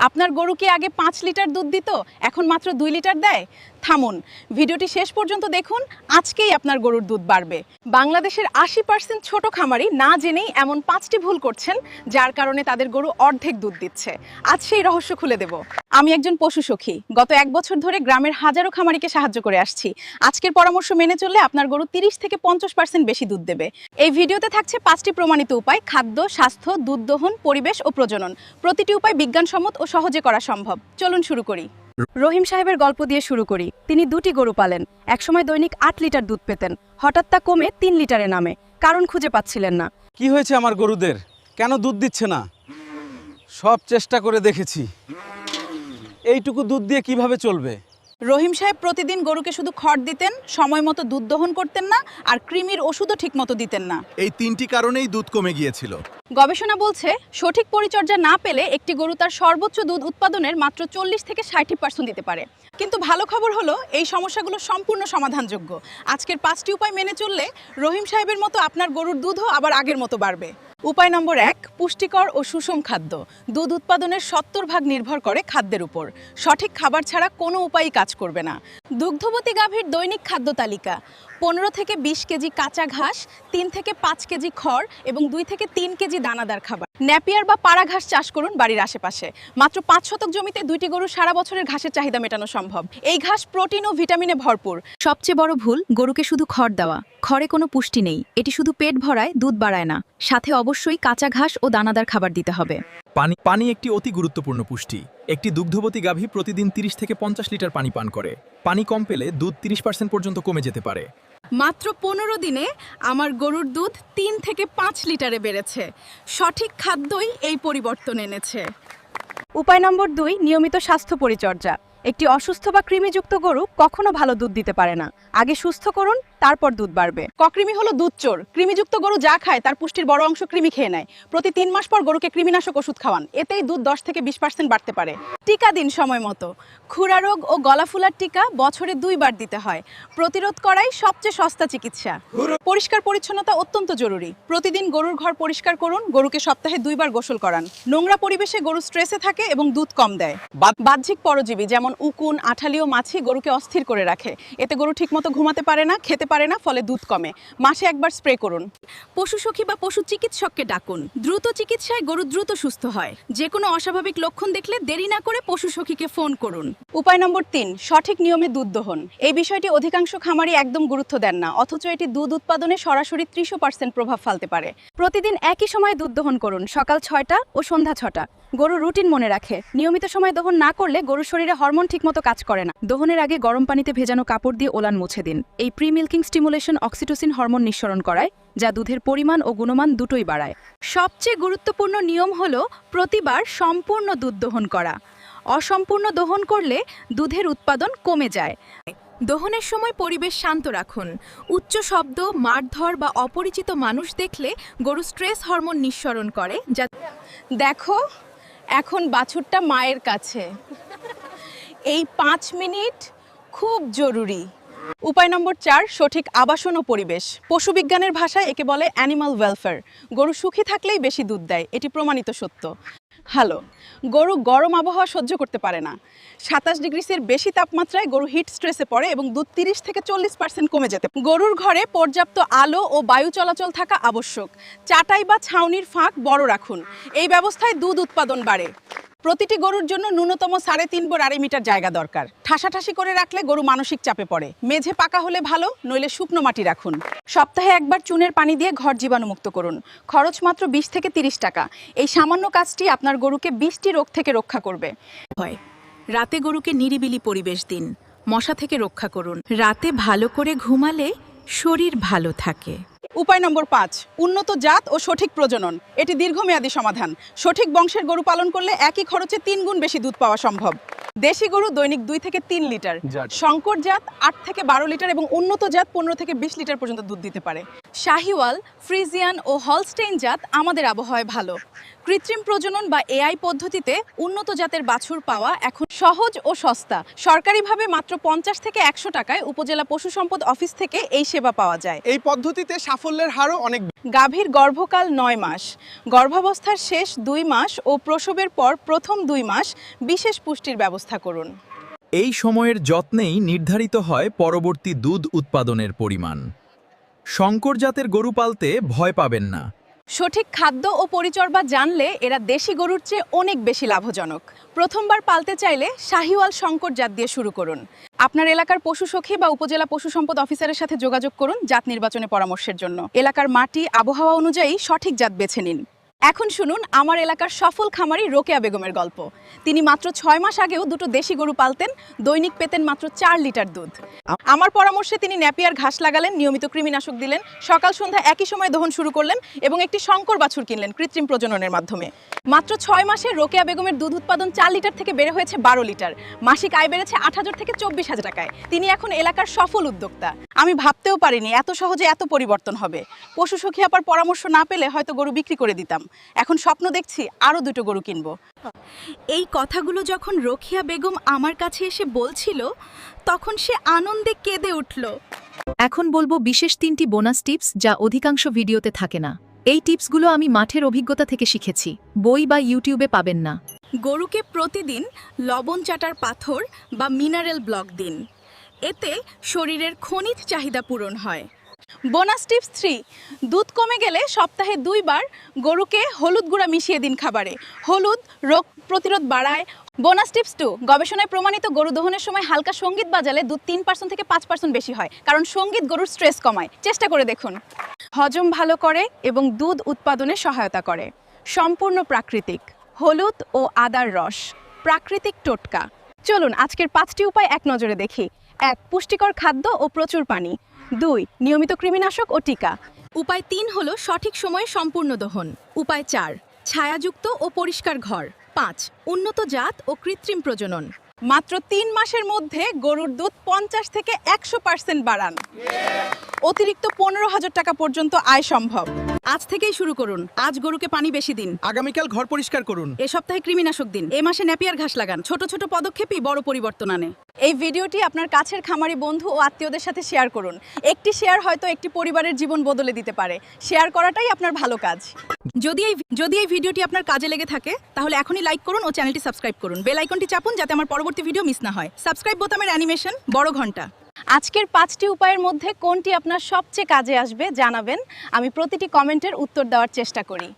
আপনার গরু কি আগে 5 লিটার দুধ দিত, এখন মাত্র 2 লিটার দেয়? থামুন, ভিডিওটি শেষ পর্যন্ত দেখুন, আজকেই আপনার গরুর দুধ বাড়বে। বাংলাদেশের 80% ছোট খামারি না জেনেই এমন 5টি ভুল করছেন, যার কারণে তাদের গরু অর্ধেক দুধ দিচ্ছে। আজ সেই রহস্য খুলে দেব। আমি একজন পশু সখী, গত 1 বছর ধরে গ্রামের হাজারো খামারিকে সাহায্য করে আসছি। আজকের পরামর্শ মেনে চললে আপনার গরু 30 থেকে 50% বেশি দুধ দেবে। এই ভিডিওতে থাকছে 5টি প্রমাণিত উপায়: খাদ্য, স্বাস্থ্য, দুধ দহন, পরিবেশ ও প্রজনন। প্রতিটি উপায় বিজ্ঞানসম্মত ও সহজে করা সম্ভব। চলুন শুরু করি। রহিম সাহেবের গল্প দিয়ে শুরু করি। তিনি 2টি গরু পালেন। একসময় দৈনিক 8 লিটার দুধ পেতেন। হঠাৎ তা কমে 3 লিটারে নামে। কারণ খুঁজে পাচ্ছিলেন না। কি হয়েছে আমার গরুদের? কেন দুধ দিচ্ছে না? সব চেষ্টা করে দেখেছি, এইটুকু দুধ দিয়ে কিভাবে চলবে? রহিম সাহেব প্রতিদিন গরুকে শুধু খড় দিতেন, সময় মতো দুধ দহন করতেন না, আর কৃমির ওষুধও ঠিক মতো দিতেন না। এই 3টি কারণেই দুধ কমে গিয়েছিল। গবেষণা বলছে, সঠিক পরিচর্যা না পেলে একটি গরু তার সর্বোচ্চ দুধ উৎপাদনের মাত্র 40 থেকে 60% দিতে পারে। কিন্তু ভালো খবর হলো, এই সমস্যাগুলো সম্পূর্ণ সমাধানযোগ্য। আজকের 5টি উপায় মেনে চললে রহিম সাহেবের মতো আপনার গরুর দুধও আবার আগের মতো বাড়বে। উপায় নম্বর 1, পুষ্টিকর ও সুষম খাদ্য। দুধ উৎপাদনের 70% নির্ভর করে খাদ্যের উপর। সঠিক খাবার ছাড়া কোনো উপায়ই কাজ করবে না। দুগ্ধবতী গাভীর দৈনিক খাদ্য তালিকা: 15 থেকে 20 কেজি কাঁচা ঘাস, 3 থেকে 5 কেজি খড় এবং 2 থেকে 3 কেজি দানাদার খাবার। ন্যাপিয়ার বা পাড়া ঘাস চাষ করুন বাড়ির আশেপাশে। মাত্র 5 শতক জমিতে 2টি গরু সারা বছরের ঘাসের চাহিদা মেটানো সম্ভব। এই ঘাস প্রোটিন ও ভিটামিনে ভরপুর। সবচেয়ে বড় ভুল, গরুকে শুধু খড় দেওয়া। খড়ে কোনো পুষ্টি নেই, এটি শুধু পেট ভরায়, দুধ বাড়ায় না। সাথে অবশ্যই কাঁচা ঘাস ও দানাদার খাবার দিতে হবে। পানি একটি অতি গুরুত্বপূর্ণ পুষ্টি। একটি দুগ্ধবতী গাভী প্রতিদিন 30 থেকে 50 লিটার পানি পান করে। পানি কম পেলে দুধ 30% পর্যন্ত কমে যেতে পারে। মাত্র 15 দিনে আমার গরুর দুধ 3 থেকে 5 লিটারে বেড়েছে। সঠিক খাদ্যই এই পরিবর্তন এনেছে। উপায় নম্বর 2, নিয়মিত স্বাস্থ্য পরিচর্যা। একটি অসুস্থ বা কৃমিযুক্ত গরু কখনো ভালো দুধ দিতে পারে না। আগে সুস্থ করুন, তারপর দুধ বাড়বে। কৃমি হলো দুধ চোর। কৃমিযুক্ত গরু যা খায় তার পুষ্টির বড় অংশ কৃমি খেয়ে নেয়। প্রতি 3 মাস পর গরুকে কৃমিনাশক ওষুধ খাওয়ান, এতেই দুধ 10 থেকে 20% বাড়তে পারে। টিকা দিন সময় মতো। খুরা রোগ ও গলা ফুলার টিকা বছরে 2 বার দিতে হয়। প্রতিরোধ করাই সবচেয়ে সস্তা চিকিৎসা। পরিষ্কার পরিচ্ছন্নতা অত্যন্ত জরুরি। প্রতিদিন গরুর ঘর পরিষ্কার করুন, গরুকে সপ্তাহে 2 বার গোসল করান। নোংরা পরিবেশে গরু স্ট্রেসে থাকে এবং দুধ কম দেয়। বাহ্যিক পরজীবী যেমন উকুন, আঠালি ও মাছি গরুকে অস্থির করে রাখে। এতে গরু ঠিকমতো ঘুমাতে পারে না, খেতে পারে না, ফলে দুধ কমে। মাসে একবার স্প্রে করুন। পশু সখী বা পশু চিকিৎসককে ডাকুন। দ্রুত চিকিৎসায় গরু দ্রুত সুস্থ হয়। যে কোনো অস্বাভাবিক লক্ষণ দেখলে দেরি না করে পশু সখীকে ফোন করুন। উপায় নম্বর 3, সঠিক নিয়মে দুধ দহন। এই বিষয়টি অধিকাংশ খামারি একদম গুরুত্ব দেন না, অথচ এটি দুধ উৎপাদনে সরাসরি 30% প্রভাব ফেলতে পারে। প্রতিদিন একই সময়ে দুধ দহন করুন, সকাল 6টা ও সন্ধ্যা 6টা। গরু রুটিন মনে রাখে। নিয়মিত সময় দহন না করলে গরুর শরীরে হরমোন ঠিকমতো কাজ করে না। দহনের আগে গরম পানিতে ভেজানো কাপড় দিয়ে ওলান মুছে দিন। এই pre milking stimulation oxytocin hormone নিঃসরণ করায়, যা দুধের পরিমাণ ও গুণমান দুটোই বাড়ায়। সবচেয়ে গুরুত্বপূর্ণ নিয়ম হলো প্রতিবার সম্পূর্ণ দুধ দহন করা। অসম্পূর্ণ দহন করলে দুধের উৎপাদন কমে যায়। দহনের সময় পরিবেশ শান্ত রাখুন। উচ্চ শব্দ, মারধর বা অপরিচিত মানুষ দেখলে গরু স্ট্রেস হরমোন নিঃসরণ করে, যা দেখো এখন বাছুরটা মায়ের কাছে। এই 5 মিনিট খুব জরুরি। উপায় নম্বর 4, সঠিক আবাসন ও পরিবেশ। পশুবিজ্ঞানের ভাষায় একে বলে অ্যানিমাল ওয়েলফেয়ার। গরু সুখী থাকলেই বেশি দুধ দেয়, এটি প্রমাণিত সত্য। হ্যালো, গরু গরম আবহাওয়া সহ্য করতে পারে না। 27 ডিগ্রির বেশি তাপমাত্রায় গরু হিট স্ট্রেসে পড়ে এবং দুধ 30 থেকে 40% কমে যেতে পারে। গরুর ঘরে পর্যাপ্ত আলো ও বায়ু চলাচল থাকা আবশ্যক। চাটাই বা ছাউনির ফাঁক বড় রাখুন। এই ব্যবস্থায় দুধ উৎপাদন বাড়ে। প্রতিটি গরুর জন্য ন্যূনতম 3.5 বা 2.5 মিটার জায়গা দরকার। ঠাসাঠাসি করে রাখলে গরু মানসিক চাপে পড়ে। মেঝে পাকা হলে ভালো, নইলে শুকনো মাটি রাখুন। সপ্তাহে একবার চুনের পানি দিয়ে ঘর জীবাণুমুক্ত করুন। খরচ মাত্র 20 থেকে 30 টাকা। এই সামান্য কাজটি আপনার গরুকে 20টি রোগ থেকে রক্ষা করবে। রাতে গরুকে নিরিবিলি পরিবেশ দিন। মশা থেকে রক্ষা করুন। রাতে ভালো করে ঘুমালে শরীর ভালো থাকে। উপায় নম্বর 5, উন্নত জাত ও সঠিক প্রজনন। এটি দীর্ঘমেয়াদী সমাধান। সঠিক বংশের গরু পালন করলে একই খরচে 3 গুণ বেশি দুধ পাওয়া সম্ভব। দেশি গরু দৈনিক 2 থেকে 3 লিটার, শঙ্কর জাত 8 থেকে 12 লিটার এবং উন্নত জাত 15 থেকে 20 লিটার পর্যন্ত দুধ দিতে পারে। শাহিওয়াল, ফ্রিজিয়ান ও হলস্টেইন জাত আমাদের আবহাওয়ায় ভালো। কৃত্রিম প্রজনন বা এআই পদ্ধতিতে উন্নত জাতের বাছুর পাওয়া এখন সহজ ও সস্তা। সরকারিভাবে মাত্র 50 থেকে 100 টাকায় উপজেলা পশু সম্পদ অফিস থেকে এই সেবা পাওয়া যায়। এই পদ্ধতিতে সাফল্যের হারও অনেক গাভীর গর্ভকাল 9 মাস, গর্ভাবস্থার শেষ 2 মাস ও প্রসবের পর প্রথম 2 মাস বিশেষ পুষ্টির ব্যবস্থা করুন। এই সময়ের যত্নেই নির্ধারিত হয় পরবর্তী দুধ উৎপাদনের পরিমাণ। শঙ্কর জাতের গরু পালতে ভয় পাবেন না। সঠিক খাদ্য ও পরিচর্যা জানলে এরা দেশি গরুর চেয়ে অনেক বেশি লাভজনক। প্রথমবার পালতে চাইলে শাহিওয়াল শঙ্কর জাত দিয়ে শুরু করুন। আপনার এলাকার পশু সখী বা উপজেলা পশু সম্পদ অফিসারের সাথে যোগাযোগ করুন জাত নির্বাচনে পরামর্শের জন্য। এলাকার মাটি, আবহাওয়া অনুযায়ী সঠিক জাত বেছে নিন। এখন শুনুন আমার এলাকার সফল খামারি রোকেয়া বেগমের গল্প। তিনি মাত্র 6 মাস আগেও দুটো দেশি গরু পালতেন, দৈনিক পেতেন মাত্র 4 লিটার দুধ। আমার পরামর্শে তিনি ন্যাপিয়ার ঘাস লাগালেন, নিয়মিত কৃমিনাশক দিলেন, সকাল সন্ধ্যা একই সময় দহন শুরু করলেন এবং একটি শঙ্কর বাছুর কিনলেন কৃত্রিম প্রজননের মাধ্যমে। মাত্র 6 মাসে রোকেয়া বেগমের দুধ উৎপাদন 4 লিটার থেকে বেড়ে হয়েছে 12 লিটার। মাসিক আয় বেড়েছে 8,000 থেকে 24,000 টাকায়। তিনি এখন এলাকার সফল উদ্যোক্তা। আমি ভাবতেও পারিনি এত সহজে এত পরিবর্তন হবে। পশু সখী আপার পরামর্শ না পেলে হয়তো গরু বিক্রি করে দিতাম। এখন স্বপ্ন দেখছি আরো 2টো গরু কিনবো। এই কথাগুলো যখন রোকেয়া বেগম আমার কাছে এসে বলছিল, তখন সে আনন্দে কেঁদে উঠল। এখন বলবো বিশেষ 3টি বোনাস টিপস যা অধিকাংশ ভিডিওতে থাকে না। এই টিপসগুলো আমি মাঠের অভিজ্ঞতা থেকে শিখেছি, বই বা ইউটিউবে পাবেন না। গরুকে প্রতিদিন লবণ চাটার পাথর বা মিনারেল ব্লক দিন। এতে শরীরের খনিজ চাহিদা পূরণ হয়। বোনাস টিপস 3, দুধ কমে গেলে সপ্তাহে 2 বার গরুকে হলুদ গুঁড়া মিশিয়ে দিন খাবারে। হলুদ রোগ প্রতিরোধ বাড়ায়। বোনাস টিপস 2, গবেষণায় প্রমাণিত গরু দহনের সময় হালকা সঙ্গীত বাজালে দুধ 3% থেকে 5% বেশি হয়, কারণ সঙ্গীত গরুর স্ট্রেস কমায়। চেষ্টা করে দেখুন। হজম ভালো করে এবং দুধ উৎপাদনে সহায়তা করে। সম্পূর্ণ প্রাকৃতিক, হলুদ ও আদার রস, প্রাকৃতিক টোটকা। চলুন আজকের 5টি উপায় এক নজরে দেখি। 1, পুষ্টিকর খাদ্য ও প্রচুর পানি। 2, নিয়মিত কৃমিনাশক ও টিকা। উপায় 3 হলো সঠিক সময়ে সম্পূর্ণ দহন। উপায় 4, ছায়াযুক্ত ও পরিষ্কার ঘর। 5, উন্নত জাত ও কৃত্রিম প্রজনন। মাত্র 3 মাসের মধ্যে গরুর দুধ 50 থেকে 100% বাড়ান। অতিরিক্ত 15,000 টাকা পর্যন্ত আয় সম্ভব। আজ থেকেই শুরু করুন। আজ গরুকে পানি বেশি দিন। আগামীকাল ঘর পরিষ্কার করুন। এ সপ্তাহে কৃমিনাশক দিন। এ মাসে ন্যাপিয়ার ঘাস লাগান। ছোট ছোট পদক্ষেপই বড় পরিবর্তন আনে। এই ভিডিওটি আপনার কাছের খামারি বন্ধু ও আত্মীয়দের সাথে শেয়ার করুন। একটি শেয়ার হয়তো একটি পরিবারের জীবন বদলে দিতে পারে। শেয়ার করাটাই আপনার ভালো কাজ। যদি এই ভিডিওটি আপনার কাজে লেগে থাকে তাহলে এখনই লাইক করুন ও চ্যানেলটি সাবস্ক্রাইব করুন। বেল আইকনটি চাপুন যাতে আমার পরবর্তী ভিডিও মিস না হয়। সাবস্ক্রাইব বোতামের অ্যানিমেশন, বড় ঘন্টা। আজকের 5টি উপায়ের মধ্যে কোনটি আপনার সবচেয়ে কাজে আসবে জানাবেন। আমি প্রতিটি কমেন্টের উত্তর দেওয়ার চেষ্টা করি।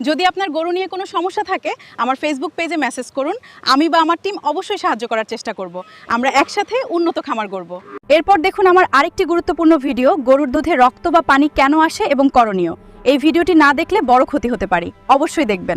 যদি আপনার গরু নিয়ে কোনো সমস্যা থাকে আমার ফেসবুক পেজে মেসেজ করুন। আমি বা আমার টিম অবশ্যই সাহায্য করার চেষ্টা করব। আমরা একসাথে উন্নত খামার গড়ব। এরপর দেখুন আমার আরেকটি গুরুত্বপূর্ণ ভিডিও, গরুর দুধে রক্ত বা পানি কেন আসে এবং করণীয়। এই ভিডিওটি না দেখলে বড় ক্ষতি হতে পারে। অবশ্যই দেখবেন।